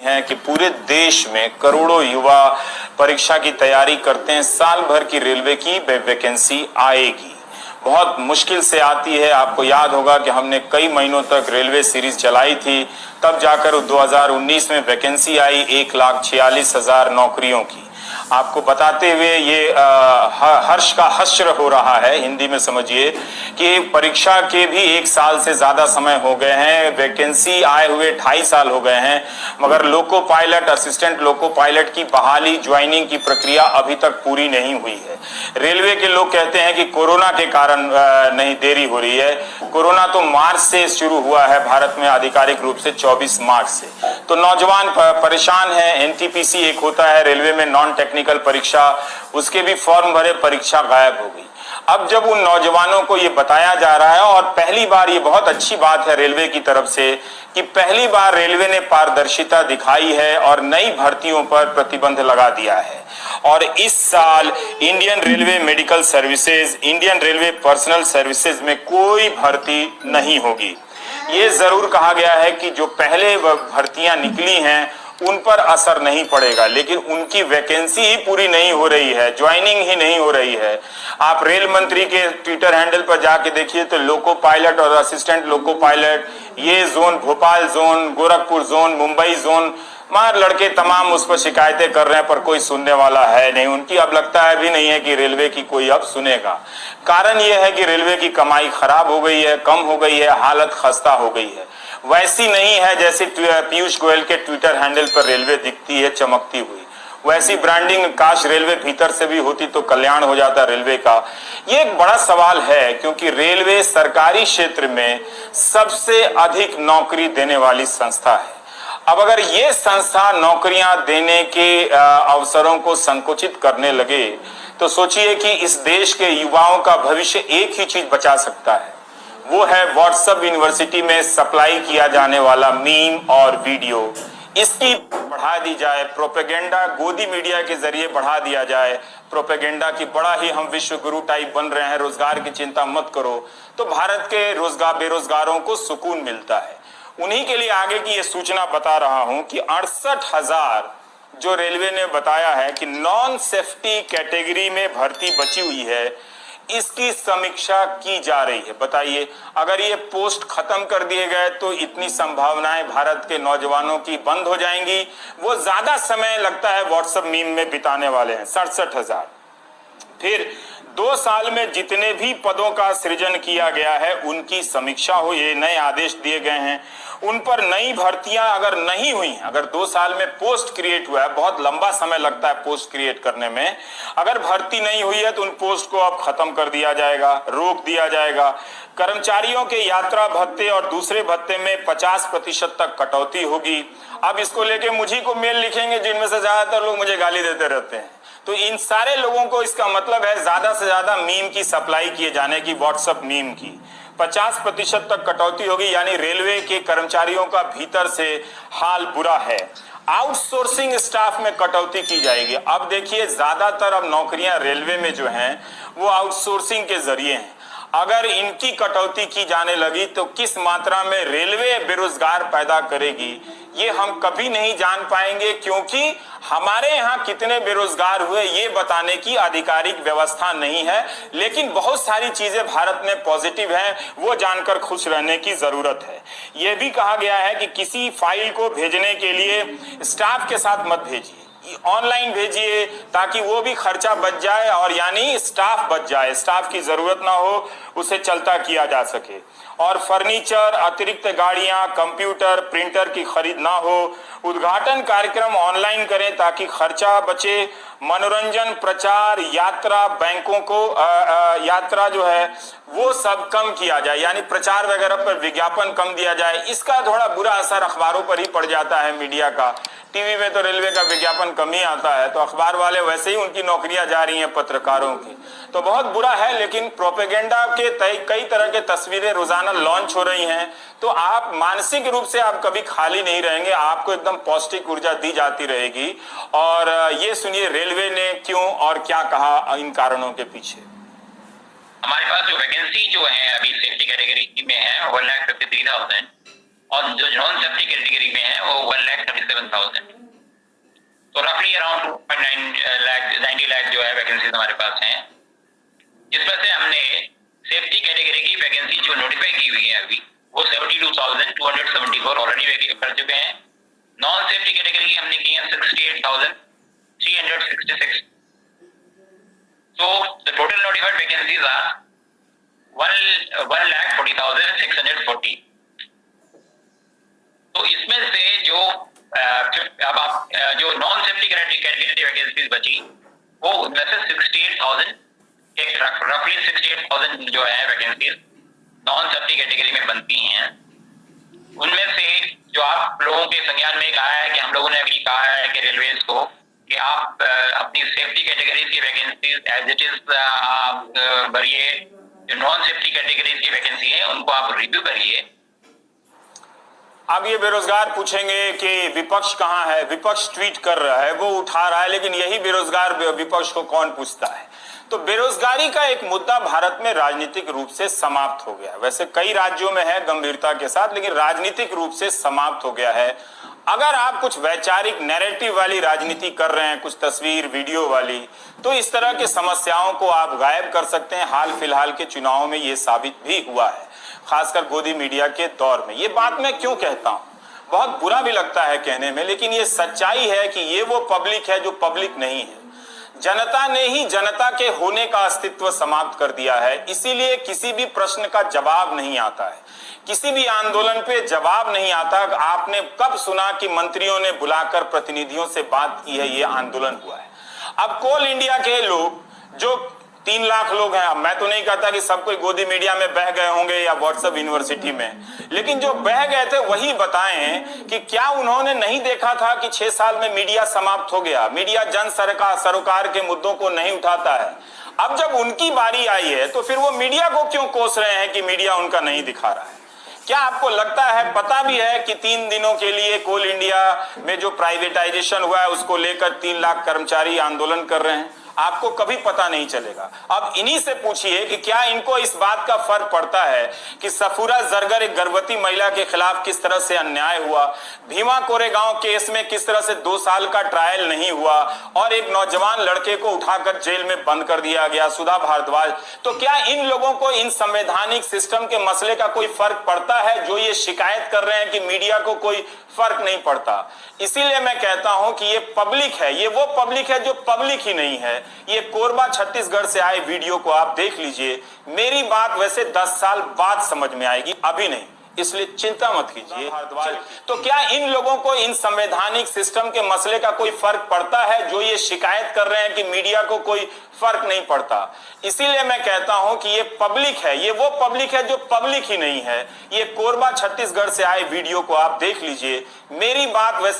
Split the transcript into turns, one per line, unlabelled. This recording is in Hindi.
है कि पूरे देश में करोड़ों युवा परीक्षा की तैयारी करते हैं। साल भर की रेलवे की वैकेंसी आएगी, बहुत मुश्किल से आती है। आपको याद होगा कि हमने कई महीनों तक रेलवे सीरीज चलाई थी, तब जाकर 2019 में वैकेंसी आई 1,46,000 नौकरियों की। आपको बताते हुए ये हर्ष का हश्र हो रहा है, हिंदी में समझिए कि परीक्षा के भी 1 साल से ज्यादा समय हो गए हैं, वैकेंसी आए हुए 2.5 साल हो गए हैं, मगर loco pilot, assistant loco pilot की बहाली, ज्वाइनिंग की प्रक्रिया अभी तक पूरी नहीं हुई है। रेलवे के लोग कहते हैं कि कोरोना के कारण नहीं देरी हो रही है। कोरोना तो मार्च से शुरू हुआ है भारत में, आधिकारिक रूप से 24 मार्च से। तो नौजवान परेशान है। एनटीपीसी एक होता है रेलवे में, नॉन टेक्निकल परीक्षा, उसके भी फॉर्म भरे, परीक्षा गायब हो गई। अब जब उन नौजवानों को ये बताया जा रहा है, और पहली बार, ये बहुत अच्छी बात है रेलवे की तरफ से कि पहली बार रेलवे ने पारदर्शिता दिखाई है और नई भर्तियों पर प्रतिबंध लगा दिया है। और इस साल Indian railway medical services, Indian railway personal services में कोई भर्ती नहीं होगी। ये जरूर कहा गया है कि जो पहले भर्तियां निकली हैं उन पर असर नहीं पड़ेगा, लेकिन उनकी वैकेंसी ही पूरी नहीं हो रही है, ज्वाइनिंग ही नहीं हो रही है। आप रेल मंत्री के ट्विटर हैंडल पर जाके देखिए तो लोको पायलट और असिस्टेंट लोको पायलट, ये zone, Bhopal zone, Gorakhpur zone, Mumbai zone, मार लड़के तमाम उस पर शिकायतें कर रहे हैं, पर कोई सुनने वाला है नहीं। उनकी अब लगता है भी नहीं है कि रेलवे की कोई अब सुनेगा। कारण यह है कि रेलवे की कमाई खराब हो गई है, कम हो गई है, हालत खस्ता हो गई है। वैसी नहीं है जैसे पीयूष गोयल के ट्विटर हैंडल पर रेलवे दिखती है चमकती हुई। वैसी ब्रांडिंग काश रेलवे भीतर से भी होती तो कल्याण हो जाता रेलवे का। ये एक बड़ा सवाल है, क्योंकि रेलवे सरकारी क्षेत्र में सबसे अधिक नौकरी देने वाली संस्था है। अब अगर ये संस्था नौकरियां देने के अवसरों को संकुचित करने लगे तो सोचिए कि इस देश के युवाओं का भविष्य एक ही चीज बचा सकता है, वो है व्हाट्सएप यूनिवर्सिटी में सप्लाई किया जाने वाला मीम और वीडियो। इसकी बढ़ा दी जाए, प्रोपेगेंडा गोदी मीडिया के जरिए बढ़ा दिया जाए, प्रोपेगेंडा की बड़ा ही हम विश्व गुरु टाइप बन रहे हैं, रोजगार की चिंता मत करो, तो भारत के बेरोजगारों को सुकून मिलता है। उन्हीं के लिए आगे की ये सूचना बता रहा हूं कि 68,000 जो रेलवे ने बताया है कि नॉन सेफ्टी कैटेगरी में भर्ती बची हुई है, इसकी समीक्षा की जा रही है। बताइए, अगर ये पोस्ट खत्म कर दिए गए तो इतनी संभावनाएं भारत के नौजवानों की बंद हो जाएंगी। वो ज्यादा समय लगता है व्हाट्सएप मीम में बिताने वाले हैं, 67,000। फिर 2 साल में जितने भी पदों का सृजन किया गया है उनकी समीक्षा हो, ये नए आदेश दिए गए हैं। उन पर नई भर्तियां अगर नहीं हुई, अगर 2 साल में पोस्ट क्रिएट हुआ है, बहुत लंबा समय लगता है पोस्ट क्रिएट करने में, अगर भर्ती नहीं हुई है तो उन पोस्ट को अब खत्म कर दिया जाएगा, रोक दिया जाएगा। कर्मचारियों के यात्रा भत्ते और दूसरे भत्ते में 50% तक कटौती होगी। अब इसको लेके मुझी को मेल लिखेंगे जिनमें से ज्यादातर लोग मुझे गाली देते रहते हैं। तो इन सारे लोगों को इसका मतलब है ज्यादा से ज्यादा मीम की सप्लाई किए जाने की, व्हाट्सएप मीम की 50% तक कटौती होगी। यानी रेलवे के कर्मचारियों का भीतर से हाल बुरा है। आउटसोर्सिंग स्टाफ में कटौती की जाएगी। अब देखिए, ज्यादातर अब नौकरियां रेलवे में जो हैं वो आउटसोर्सिंग के जरिए हैं। अगर इनकी कटौती की जाने लगी तो किस मात्रा में रेलवे बेरोजगार पैदा करेगी ये हम कभी नहीं जान पाएंगे, क्योंकि हमारे यहाँ कितने बेरोजगार हुए ये बताने की आधिकारिक व्यवस्था नहीं है। लेकिन बहुत सारी चीजें भारत में पॉजिटिव हैं, वो जानकर खुश रहने की जरूरत है। यह भी कहा गया है कि किसी फाइल को भेजने के लिए स्टाफ के साथ मत भेजिए, ऑनलाइन भेजिए, ताकि वो भी खर्चा बच जाए और यानी स्टाफ बच जाए, स्टाफ की जरूरत ना हो, उसे चलता किया जा सके। और फर्नीचर, अतिरिक्त गाड़ियां, कंप्यूटर, प्रिंटर की खरीद ना हो। उद्घाटन कार्यक्रम ऑनलाइन करें ताकि खर्चा बचे। मनोरंजन, प्रचार, यात्रा, बैंकों को यात्रा जो है वो सब कम किया जाए, यानी प्रचार वगैरह पर विज्ञापन कम दिया जाए। इसका थोड़ा बुरा असर अखबारों पर ही पड़ जाता है, मीडिया का। टीवी में तो रेलवे का विज्ञापन कम ही आता है, तो अखबार वाले वैसे ही उनकी नौकरियां जा रही हैं पत्रकारों की, तो बहुत बुरा है। लेकिन प्रोपेगेंडा के कई तरह के तस्वीरें रोजाना लॉन्च हो रही हैं, तो आप मानसिक रूप से आप कभी खाली नहीं रहेंगे, आपको एकदम पौष्टिक ऊर्जा दी जाती रहेगी। और ये सुनिए रेलवे ने क्यों और क्या कहा इन कारणों के पीछे।
हमारे पास जो वैकेंसी जो है अभी सेफ्टी कैटेगरी में है 1,53,000, और जो नॉन सेफ्टी कैटेगरी में है वो 1,37,000। तो रफली अराउंड 90 लाख जो है वैकेंसीज हमारे पास हैं, जिसमें से हमने सेफ्टी कैटेगरी की वैकेंसी जो नोटिफाई की हुई है अभी वो 72,274 ऑलरेडी वैकेंसी कर चुके हैं। नॉन सेफ्टी कैटेगरी की हमने की है 68,366। So the total notified vacancies are 1,40,640। तो इसमें से जो अब आप जो नॉन सेफ्टी कैटेगरी वैकेंसीज बची वो उनमें से 68,000 रफली 68,000 जो है वैकेंसीज नॉन सेफ्टी कैटेगरी में बनती हैं। उनमें से जो आप लोगों के संज्ञान में कहा है कि हम लोगों ने अभी कहा है कि रेलवेज को कि आप अपनी सेफ्टी कैटेगरीज की वैकेंसीज एज इट इज आप भरिए, जो नॉन सेफ्टी कैटेगरीज की वैकेंसी है उनको आप रिव्यू करिए।
अब ये बेरोजगार पूछेंगे कि विपक्ष कहाँ है, विपक्ष ट्वीट कर रहा है, वो उठा रहा है, लेकिन यही बेरोजगार विपक्ष को कौन पूछता है। तो बेरोजगारी का एक मुद्दा भारत में राजनीतिक रूप से समाप्त हो गया। वैसे कई राज्यों में है गंभीरता के साथ, लेकिन राजनीतिक रूप से समाप्त हो गया है। अगर आप कुछ वैचारिक नैरेटिव वाली राजनीति कर रहे हैं, कुछ तस्वीर वीडियो वाली, तो इस तरह की समस्याओं को आप गायब कर सकते हैं। हाल फिलहाल के चुनाव में ये साबित भी हुआ है, खासकर गोदी मीडिया के दौर में। ये बात मैं क्यों कहता हूं, बहुत बुरा भी लगता है कहने में, लेकिन ये सच्चाई है कि ये वो पब्लिक है जो पब्लिक नहीं है। जनता ने ही जनता के होने का अस्तित्व समाप्त कर दिया है। इसीलिए किसी भी प्रश्न का जवाब नहीं आता है, किसी भी आंदोलन पे जवाब नहीं आता। आपने कब सुना कि मंत्रियों ने बुलाकर प्रतिनिधियों से बात की है, ये आंदोलन हुआ है। अब कोल इंडिया के लोग जो 3 लाख लोग हैं, मैं तो नहीं कहता कि सब कोई गोदी मीडिया में बह गए होंगे या व्हाट्सएप यूनिवर्सिटी में, लेकिन जो बह गए थे वही बताएं कि क्या उन्होंने नहीं देखा था कि 6 साल में मीडिया समाप्त हो गया, मीडिया जन सरोकार के मुद्दों को नहीं उठाता है। अब जब उनकी बारी आई है तो फिर वो मीडिया को क्यों कोस रहे हैं कि मीडिया उनका नहीं दिखा रहा है। क्या आपको लगता है, पता भी है कि 3 दिनों के लिए कोल इंडिया में जो प्राइवेटाइजेशन हुआ है उसको लेकर 3 लाख कर्मचारी आंदोलन कर रहे हैं? आपको कभी पता नहीं चलेगा। अब इन्हीं से पूछिए कि क्या इनको इस बात का फर्क पड़ता है कि सफूरा जरगर एक गर्भवती महिला के खिलाफ किस तरह से अन्याय हुआ, भीमा कोरेगांव केस में किस तरह से 2 साल का ट्रायल नहीं हुआ और एक नौजवान लड़के को उठाकर जेल में बंद कर दिया गया, सुधा भारद्वाज। तो क्या इन लोगों को इन संवैधानिक सिस्टम के मसले का कोई फर्क पड़ता है जो ये शिकायत कर रहे हैं कि मीडिया को कोई फर्क नहीं पड़ता? इसीलिए मैं कहता हूं कि ये पब्लिक है, ये वो पब्लिक है जो पब्लिक ही नहीं है। ये कोरबा छत्तीसगढ़ से आए वीडियो को आप देख लीजिए। मेरी बात वैसे 10 साल बाद समझ में आएगी, अभी नहीं, इसलिए चिंता मत कीजिए। तो क्या इन लोगों को इन संवैधानिक सिस्टम के मसले का कोई फर्क पड़ता है जो ये शिकायत कर रहे हैं कि मीडिया को कोई फर्क नहीं पड़ता? इसीलिए मैं कहता हूं कि ये पब्लिक है, ये वो पब्लिक है जो पब्लिक ही नहीं है। ये कोरबा छत्तीसगढ़ से आए वीडियो को आप देख लीजिए। मेरी बात वैसे